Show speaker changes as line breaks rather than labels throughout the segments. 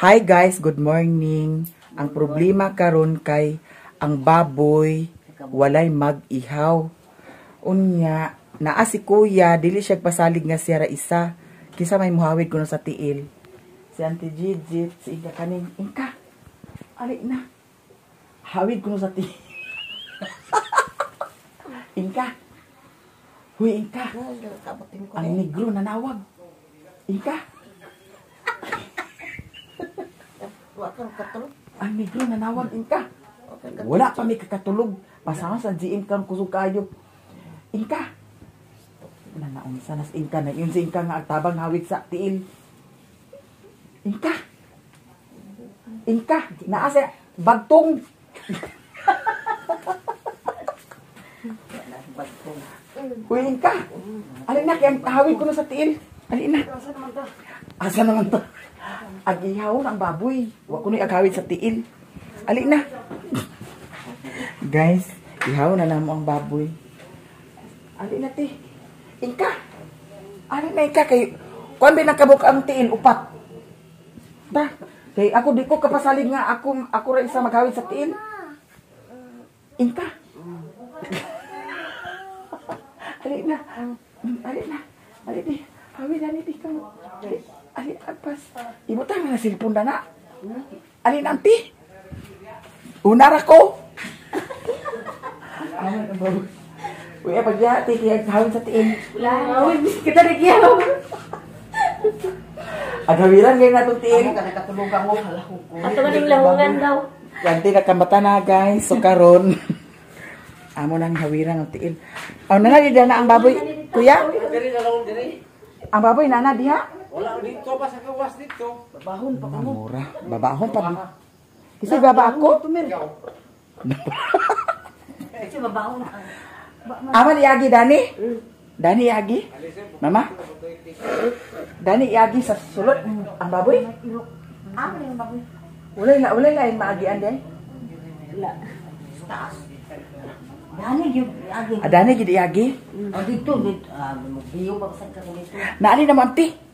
Hi guys, good morning. Ang problema karon kay ang baboy walay mag-ihaw. Unya, naa si kuya, dili siya pasalig nga siya ra isa. Kisa may muhawid ko na sa tiil. Si Auntie Gigi, si Inka kaning, Inka, ali na. Hawid ko na sa tiil. Inka. Huy, Inka. Ang negro nanawag. Inka. Ang negro nanawag, Inka. Wala pa may kakatulog. Pasama sa GM kan kusog kayo. Inka. Nanaon sa nas Inka na yun si Inka nga agtabang hawid sa tiil. Inka. Inka, naa sa bagtong. Uy, Inka. Alin na, kaya hawid ko na sa tiil. Alin na. Asa naman to? Agihaw ng baboy. Wa ko na agawid sa tiil. Ali na. Guys, ihaw na namo ang baboy. Ali na ti. Inka. Ali na Inka kay kuan ba nakabuk ang tiil upat. Ta. Kay ako di ko kapasalig nga ako ra isa magawid sa tiil. Inka. Ali na. Ali na. Ali ti. Hawid na ti ka. Ali apas. Ibutang na silpon na. Ali na ti. Unar ako. Aman ang baboy. Uy, pagyati kaya hawid sa tiil.
Hawid kita nagyaw.
Agawiran ngayon na itong tiil.
Nakatulog ako. Ato maning lahungan daw.
Yanti na kamata na guys. So karon. Amo nang hawiran ang tiil. Ang nanadi na ang baboy. Kuya? Ang baboy nana diha?
Wala dito pa sa kawas dito.
Babahon pa mo.
Mura. Babahon pa. Kasi baba ako.
Kasi babahon.
Aman iagi Dani? Dani iagi? Mama? Dani iagi sa sulod ang baboy?
Aman yung baboy.
Ulay la maagian din.
Wala. Taas. Dani yung agi.
Dani gid iagi.
Dito magbiyo pa sa dito.
Naali naman ti.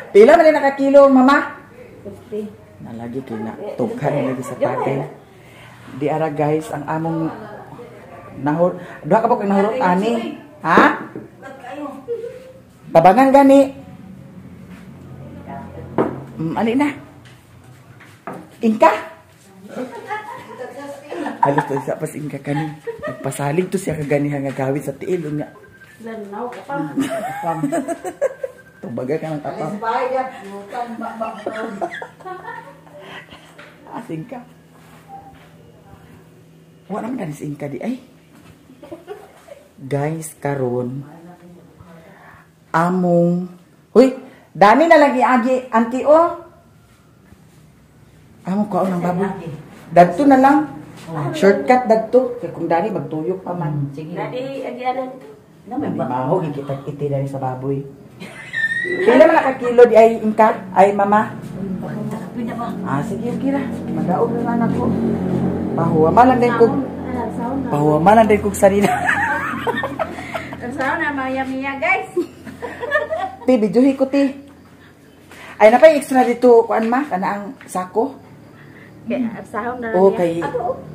Pila man nakakilo mama?
50.
Nalagi kina tughan lagi sa patay. Di ara guys ang among nahur. Duha ka ba kay nahurot ani? Ha? Tabangan gani. Ali na. Inka. Alis to sa pas Inka kani. Nagpasalig to siya kagani nga gawid sa tiil unya.
Lanaw ka pa.
Tubaga ka ng tapang. Asing ka. Wala naman na si Inka di ay. Guys, karon among huy, Dani na lagi agi anti o. Among ko ng baboy. Dagto na lang. Shortcut dagto kay kung Dani magtuyok pa man.
Sige. Dadi agianan.
Maho kita iti dari sa baboy. Pila man nakakilo di ay Inka ay mama. Sige kira. Magaog na anak ko. Pahuwamalan din ko. Pahuwamalan din ko sarina.
Sao na maya-maya guys.
Ti, bidyuhi ko ti. Ay, napay extra dito, kuan ma, kana ang sako.
Kaya, sahon na
O, kay,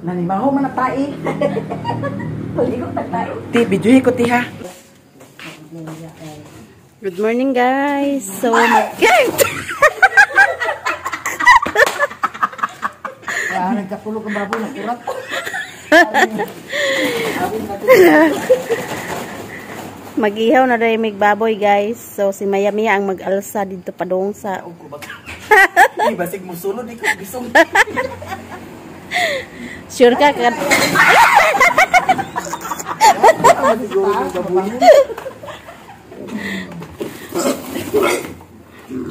nanimaho man na tai.
Paligog na tayo.
Ti, bidyuhi ko ti ha.
Good morning guys. So,
Nagkapulog ang baboy na kurat.
mag-ihaw na rin may baboy guys. So, si Maya-Mia ang mag-alsa dito pa doon sa...
Ay, basig mo sunod, di ko bisong.
Sure ka ka?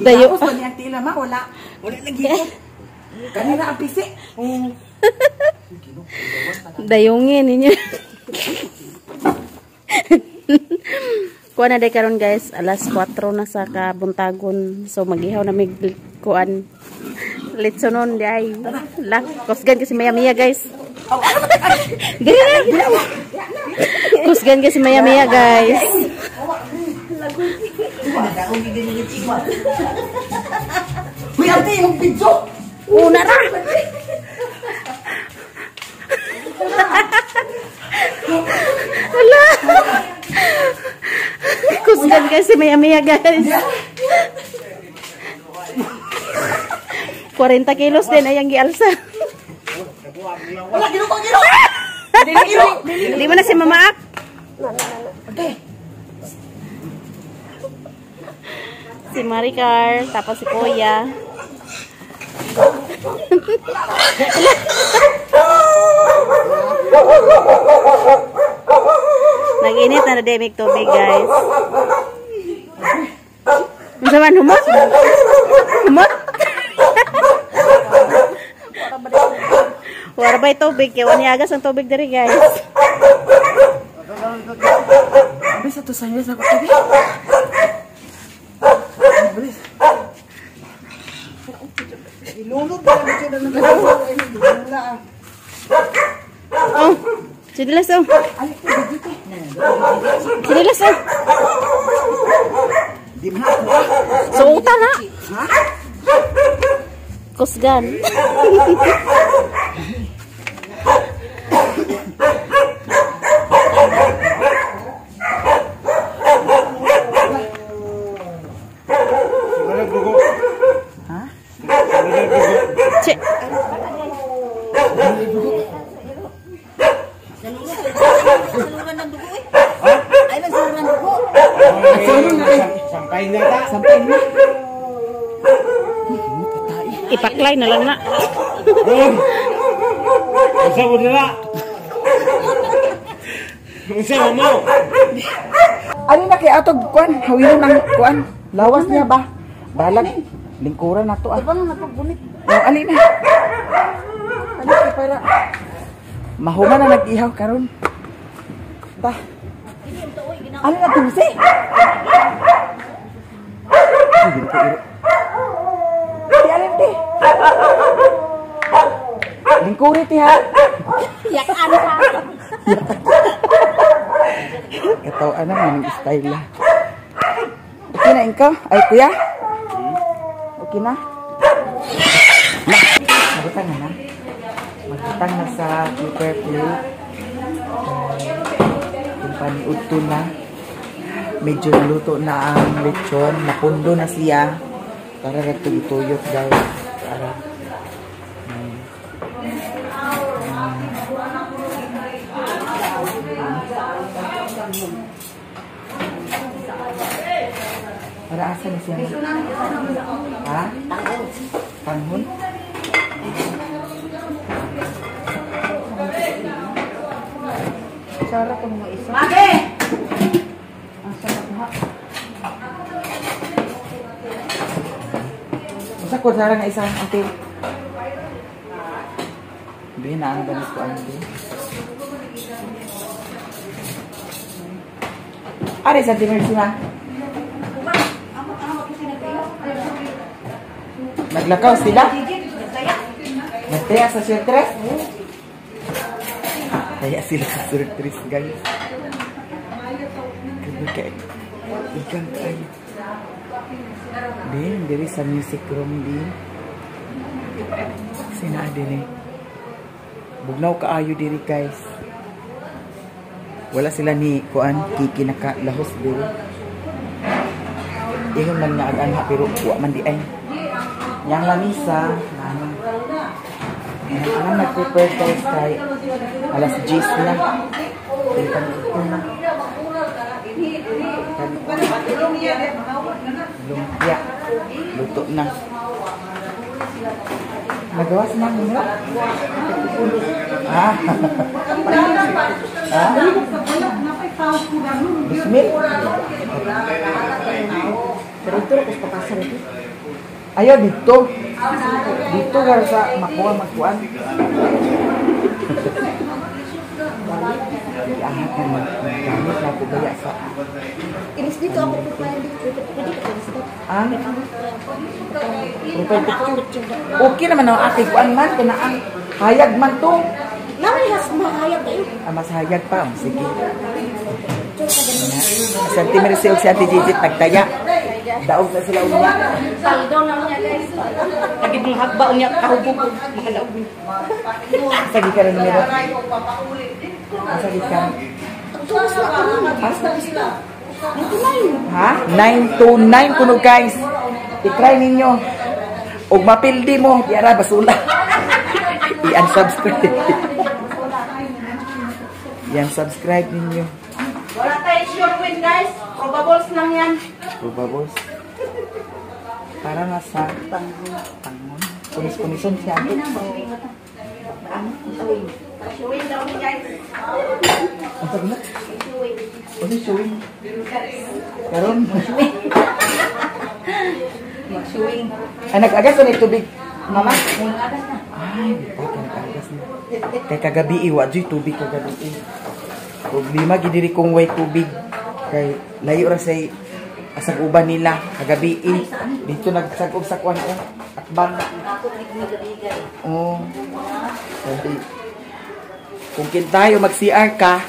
Dayo. Tapos pa niyang tila ma, wala lagi ko. Kanina ang pisi.
Dayungin ninyo. Kuan na day karon guys, alas 4 na sa kabuntagon. So mag-ihaw na mig kuan. Litsonon di ay. Kusgan kasi Maya-Mia guys. Kusgan kasi Maya-Mia guys.
May ate yung video.
Una na. Hala. Kusgan kasi maya-maya guys. 40 kilos din ayang gialsa.
Wala, gino.
Di mo na si mamaak.
Okay.
Si Maricar, tapos si Kuya. Nag-init na nademig tubig, guys. Masaman, humot? Humot? Warbay tubig, kaya waniagas ang tubig dari, guys.
Bilis ito sa inyo sa kutubi. Bilis. Ilulog ba lang siya na nagkakaroon?
Oh, sinilas oh. Sinilas oh.
Di ba?
Suutan na. Kusgan.
Wala dugo.
Ha?
Wala dugo.
Cek.
Sampay na ta.
Sampay na.
Ipaklay na lang na.
Usa mo dira. Usa mo.
Ano na kay atog kuan? Hawin ng kuan. Lawas niya ba? Balag. Lingkuran na to ah.
Ano na pagbunit?
Oh, ali na. Ali kay para mahuma na nag-ihaw karon. Ta. Ano na tumsi? Ti alin ti. Lingkuri ti ha.
Yakan ka.
Ito ano man style la. Okay na inka? Ay kuya? Okay na? Magutang na. Magutang na sa paper plate. Kung paniudto na. Medyo luto na ang lechon. Napundo na siya. Para nagtuyot guys. Para. Para asa na siya? Ha? Tanghon?
Sarap ko mo isa.
Mage!
Asa na buha.
Masa ko sarang nga isang ante. Hindi na ang ganis ko ante. Are sa timersi na? Naglakaw sila? Nagtaya sa surtres? Kaya sila sa surtres guys. Kaya ikan kayo. Din, diri sa music room din. Sina din eh. Bugnaw kaayo diri guys. Wala sila ni kuan kiki nakalahos diri. Ingon man nga aganha pero wa man di ay. Yang lamisa, ang nag-prepare guys kay alas 10 na. Lumpia. Luto na. Nagawas na nila? Ah. Ah? Bismil?
Pero ito rin ko pakasal ito.
Ayaw dito. Dito gara sa makuha magkuan. Iangat na magkamit na po gaya sa...
Inis dito ako po pa dito. Pwede ka dito.
Ang? Okay naman ang aking kuan man. Kaya ang hayag man to.
Naman mas mahayag kayo.
Mas hayag pa. Sige. Si Auntie Maricel, si Auntie Gigit, nagtaya. Daog na sila unya.
Saldo na niya guys.
Lagi mong hakba unya kahubog makalaog.
Sagi ka rin numero. Sagi ka. Ha? 929 kuno guys. I-try ninyo. Og mapildi mo, yara basula. I-unsubscribe. I-unsubscribe ninyo.
Wala tayo sure win guys. Probables lang yan.
Probabos. Para nasa tangon. Kunis-kunison siya.
Showing daw ni guys.
Ang sabi na? Ano showing? Karon?
Showing.
Ay, nag-agas na tubig. Mama? Ay, nag-agas na. Kay kagabi, iwadyo'y tubig kagabi. Problema, gidiri kong way tubig. Kay layo ra say asag uban nila kagabi. Dito nagsagop sa kwan ko. Akbang. Oh. Sabi, kung kintayo mag-CR ka,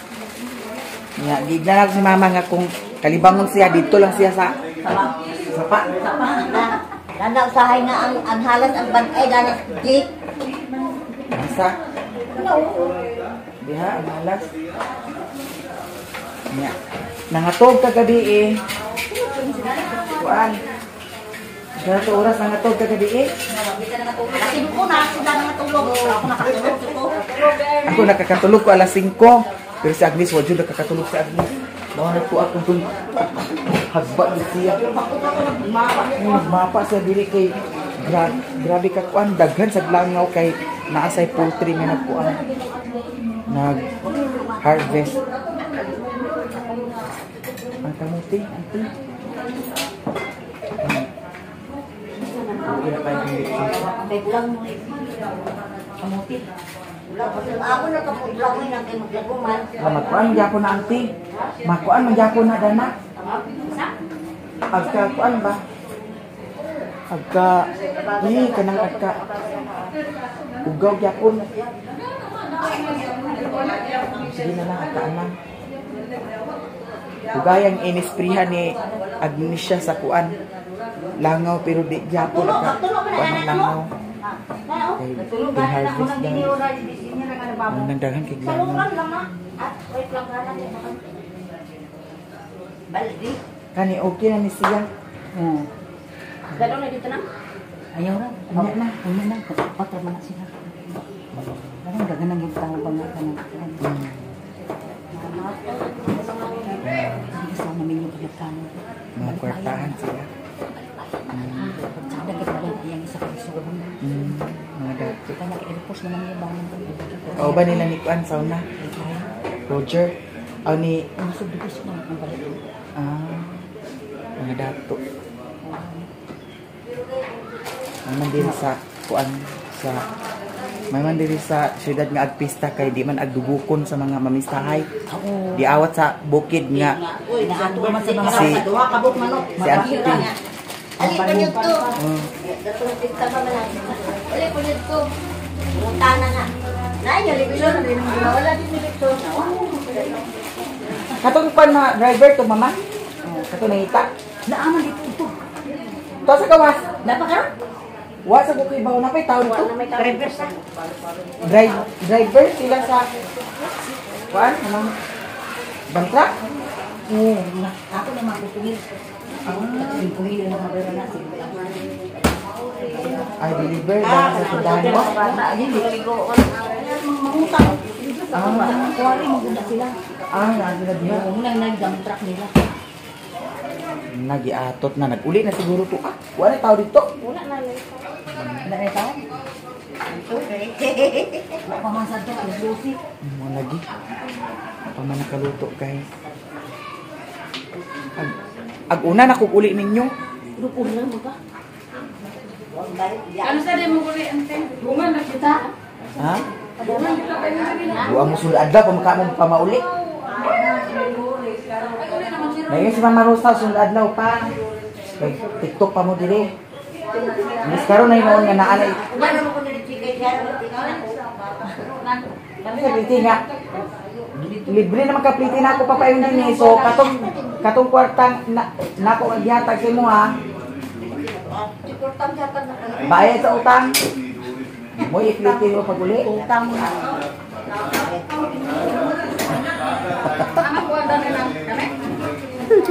nga, gigna lang si mama nga kung kalibangon siya, dito lang siya sa sapa.
Dana usahay nga ang halas ang bantay dana gate.
Nasa? Diha, ang halas. Nga. Nangatog kagabi eh. Kuan. Ganito oras nangatog kagabi eh.
Kasi ko na sila natulog. Ako nakatulog ko.
Ako nakakatulog ko alas 5. Pero si Agnes, wad yun nakakatulog si Agnes. Bawa na po akong dun. Hagba na siya. Mapa siya dili kay grabe ka kuan. Daghan sa langaw kay naasay poultry nga nagkuan. Nag-harvest. Ang kamuti, auntie.
May bulang mo eh. Kamuti. Ako na kapag-vlog mo yung maglaguman.
Makuan gyapon na auntie. Makuan man gyapon na dana. Agka kuan ba? Agka kanang agka ugaw gyapon. Sige na lang agka anang. Ugayang inisprihan ni Agnesia sa kuan. Langaw pero di gyapon agka kuan ang langaw. Kay harvest daw. Ang nagdagan kay langaw.
Baldi.
Kani okay na ni siya.
Gano'n na dito na?
Ayaw na.
Unya na.
Unya na. Patay mga sila. Parang gaganang yung tao ba nga ka na. Gusto namin yung pagkakano.
Mga kwartahan sila.
Sada kita lang yang isa ka isuon.
Mga dato.
Kita nag-repos naman yung bangon ko.
O ba nila ni kuan sauna? Roger? O ni...
Ang subdibus na ang balik.
Mga dato. Naman din sa kuan sa... May man diri sa siyudad nga agpista kay di man agdugukon sa mga mamistahay. Di awat sa bukid nga
Uy, naato man sa mga
Si-
duha ka buk manok.
si Auntie.
Ali pa yun to. Datong tikta pa man. Ali pa yun to. Mutana nga. Nay, yung libison. Wala din libison.
Katong pan mga driver to mama. Katong nangita.
Naaman dito ito.
To sa gawas.
Napakaroon?
Wa sa bukid bawo na pay taon to.
Reverse na.
Driver sila sa kuan anong bangtra.
Ako na magpupingil. Ang pumili ng mga bera na.
Ay deliver ba sa tindahan mo?
Mangutang. Kuwari, magunda sila.
Nagi na diha.
Yung nag-dump truck nila.
Nagiatot na naguli na siguro to. Wala tao dito.
Wala na lang. Wala na tao? Wala pa man sa ito. Alas 12.
Mo lagi. Pa man nakaluto guys. Ag-una na kung uli ninyo.
Lupon lang mo ba?
Ano sa din mo kuli ante? Bunga na kita.
Ha? Buang mo sulad adlaw pamaka mo pamauli. Ngayon si Mama Rosa sulad adlaw pa. Kay TikTok pa mo dire. Mas karon na inoon nga naa na.
Wala mo ko nila chika.
Kami sa biti nga. libre naman kapliti na ako papayon din eh. So, katong kwartang na ako maghihatag sa mo ha. Bayad sa utang. Mo ipliti mo pag uli.
Utang mo na.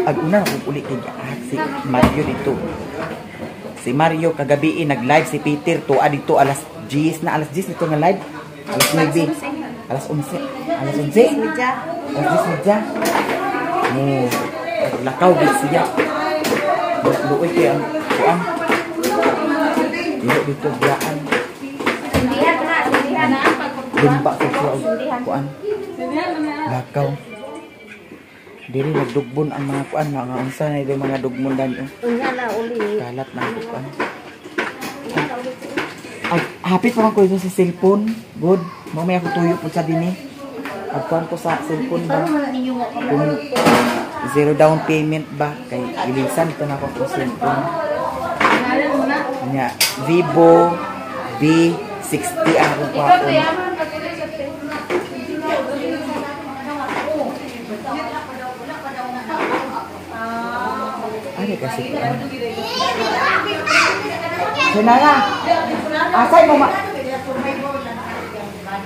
Ag-una na kung uli kay si Mario dito. Si Mario kagabi nag-live si Peter to dito alas 10 na alas 10 dito nga live. Alas 9. Alas 11. Alas 11. Alas 10 media. Mo lakaw gid siya. Luoy kay ang kuan. Dito biyaan.
Sindihan na.
Dumpa sa kuan. Lakaw. Diri nagdugbon ang mga kuan nga unsa na yung mga dugmon dan
Unya na uli.
kalat na kuan. Hapit pa man ko ito sa cellphone. Good. Mamaya ako tuyo po sa dini. Pagkuhan ko sa cellphone ba? Kung zero down payment ba? Kay ilisan ito na ako sa cellphone. Kanya, Vivo V60 ako pa ako. Ano kasi ito? Sinara! Asay mo ma...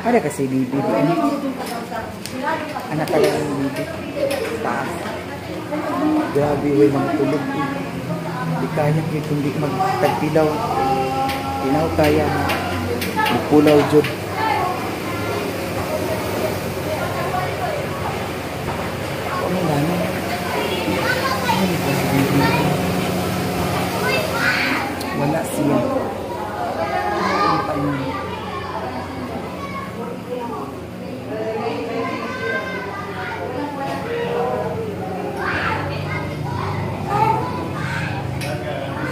Ada kasi bibi ano? Anak talaga ng bibi. Taas. Grabe way mga tulog. Di kaya hindi magtagpilaw. Tinaw kaya. Magpulaw jud. Ano na? Wala siya.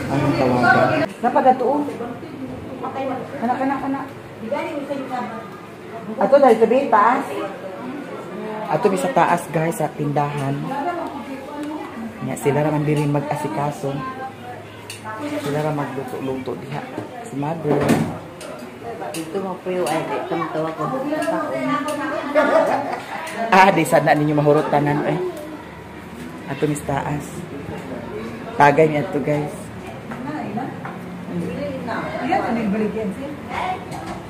Anong tawagan? Napagatuon. Kana. Ato dahil sabi, taas. Ato sa taas guys, sa tindahan. Nya sila raman diri mag-asikaso. Sila raman magluto-luto diha. Si mother.
Ito mo po yung ay, tumatawa ko.
Di sana ninyo mahurot tanan eh. Ato mis taas. Tagay niya to guys.
Iya, anil baligyan sih.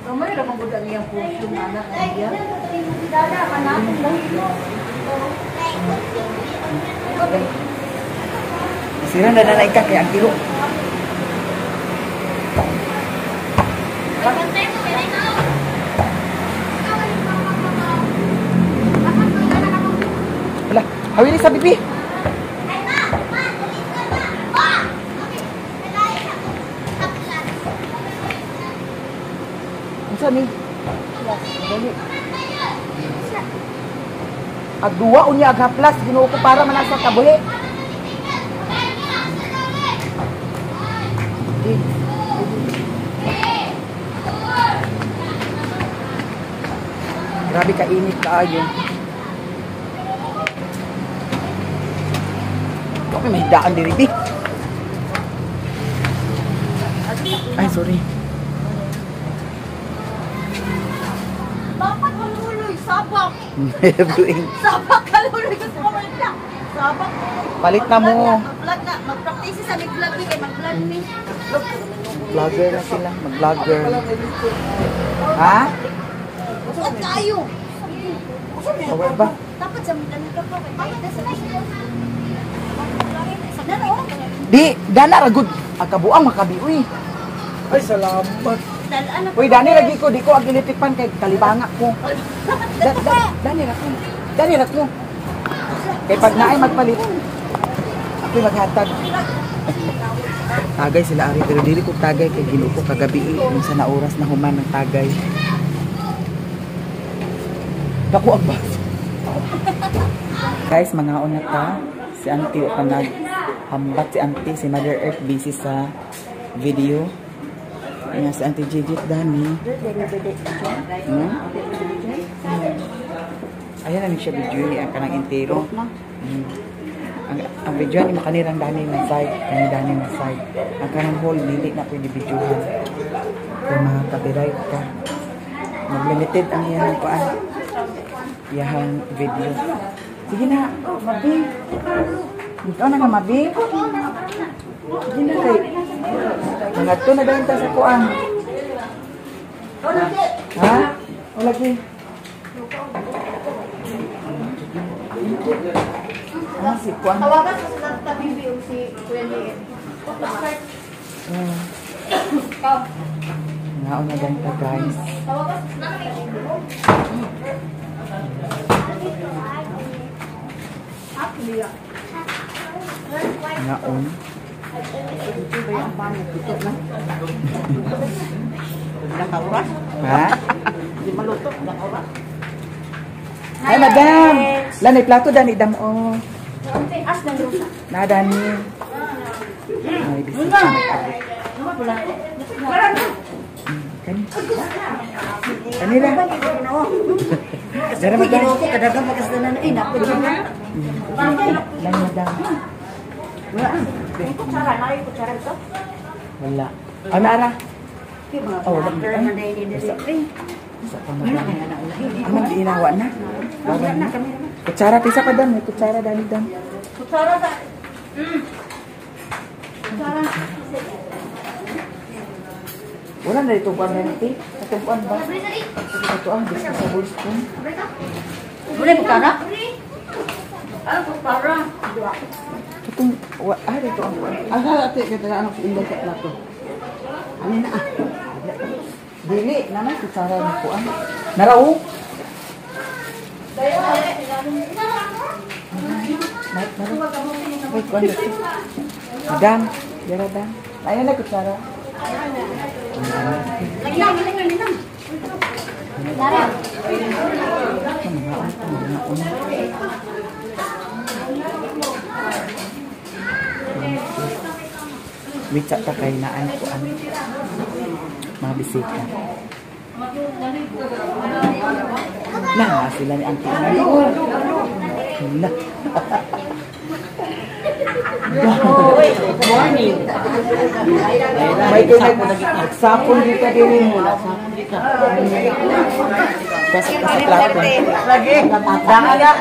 Kamay ramang budak niyang puso ng anak niya.
Sira na nanay ka kaya ang tiro. Wala, hawili sa bibi. Unsa ni? Dali. Agduwa unya aghaplas Ginoo ko para manasa kabuhi. Grabe ka init kaayo. Kami mahidaan diri di. Ay, sorry.
Dapat kaluloy, sabak.
Nebuing.
Sabak kaluloy kasi mamaya. Sabak.
Palit na mo.
Mag-vlog na. Mag-practice sa nag-vlog ni kay mag-vlog ni.
Vlogger na sila. Mag-vlogger. Ha?
At tayo.
Power ba?
Dapat sa mga ganito pa. Bakit na sa
Di, dana ragud. Ang kabuang makabi. Uy. Ay, salamat. Uy, dani lagi ko. Di ko ang ginitipan kay kalibanga ko. Dani na ko. Dani na ko. Kay pag naay magpalit. Ako'y maghatag. Tagay sila ari. Pero dili ko tagay kay Ginoo ko kagabi. Yung sa na oras na human ng tagay. Dako ang bas. Guys, mga una ta. Si Auntie o kanag hambat si Auntie, si Mother Earth busy sa video. Ayan si Auntie Gigit Dani. Ayan na siya video ni ang kanang intero. Ang video ni makanirang Dani na side, kani Dani na side. Ang kanang whole dili na pwede videohan. Kung mga copyright ka. Mag-limited ang iyan ng paan. iyahang video. Sige na, Mabi. Ikaw na nga, Mabi. Sige na kay. Mga to na dahil ta sa kuan. Ha? O lagi. Ah, si kuan.
Tawagan sa tabi yung si Kuya Liit.
Ngaon na ganda guys.
Tawagan
Ngaon. Ha?
Di maluto, nakaoras.
Ay, madam! Lanay plato dani dam o.
As ng lusa.
Nadani. Ay, bisita. Kanila. Dara madam.
Kadagang magkasdanan na napo din na.
Lang madam.
Kutsara, nari kutsara ito.
Wala. Ano ara? Oh, wala.
Pero na din din.
Sa pamadan. Amang ginawa na. Bawa na. Kutsara pisa pa dam, may kutsara dali dam.
Kutsara ba? Kutsara.
Wala na ito kuan na ito. Katubuan ba? Ito ang gusto sa bulston.
Boleh buka na?
Ano kutsara?
Itong, dito ang kuan. Ate, kita na anak inday sa plato. Ano na ah? Dili, naman kutsara na kuan. Naraw? Wait, kuan dito. Madam, dara dam. Ayan na kutsara. Witsa ta kay naan ko ang mga bisita. Nah, sila ni Auntie Inay. Hala.
Morning.
May nagsapon dito din. Kasi plato.
Lagi. Danga.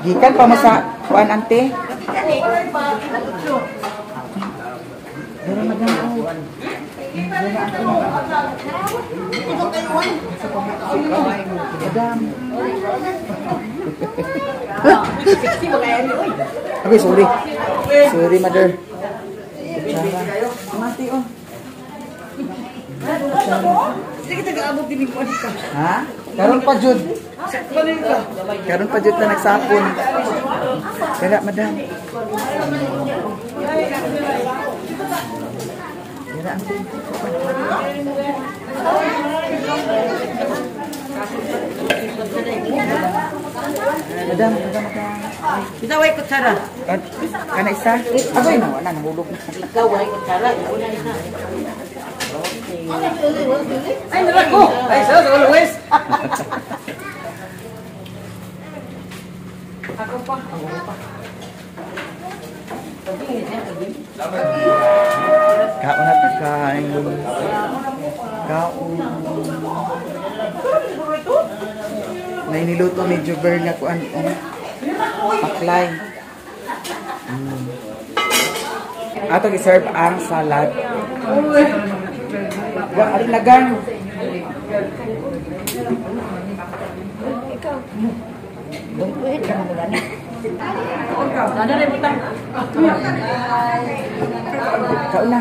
Gikan pa mo sa kuan ante. Dara madam ko. Madam. Okay, sorry. Sorry, mother. Mati oh.
Sige kita gaabot din ko ka.
Ha? Karon pa jud. Karon pa jud na nagsapon. Kaya madam. Kaya ang madam,
Kita way kutsara.
kana isa? Agoy na wala nahulog na.
Ikaw way kutsara. Una isa.
Ay, nala ko. Ay, sa always.
Ako pa.
Kaon na ta kain. Kaon. May niluto ni Juber nga kuan paklay. Ato gi-serve ang salad. Wa ari lagan.
Ada rin butang.
Kaon na.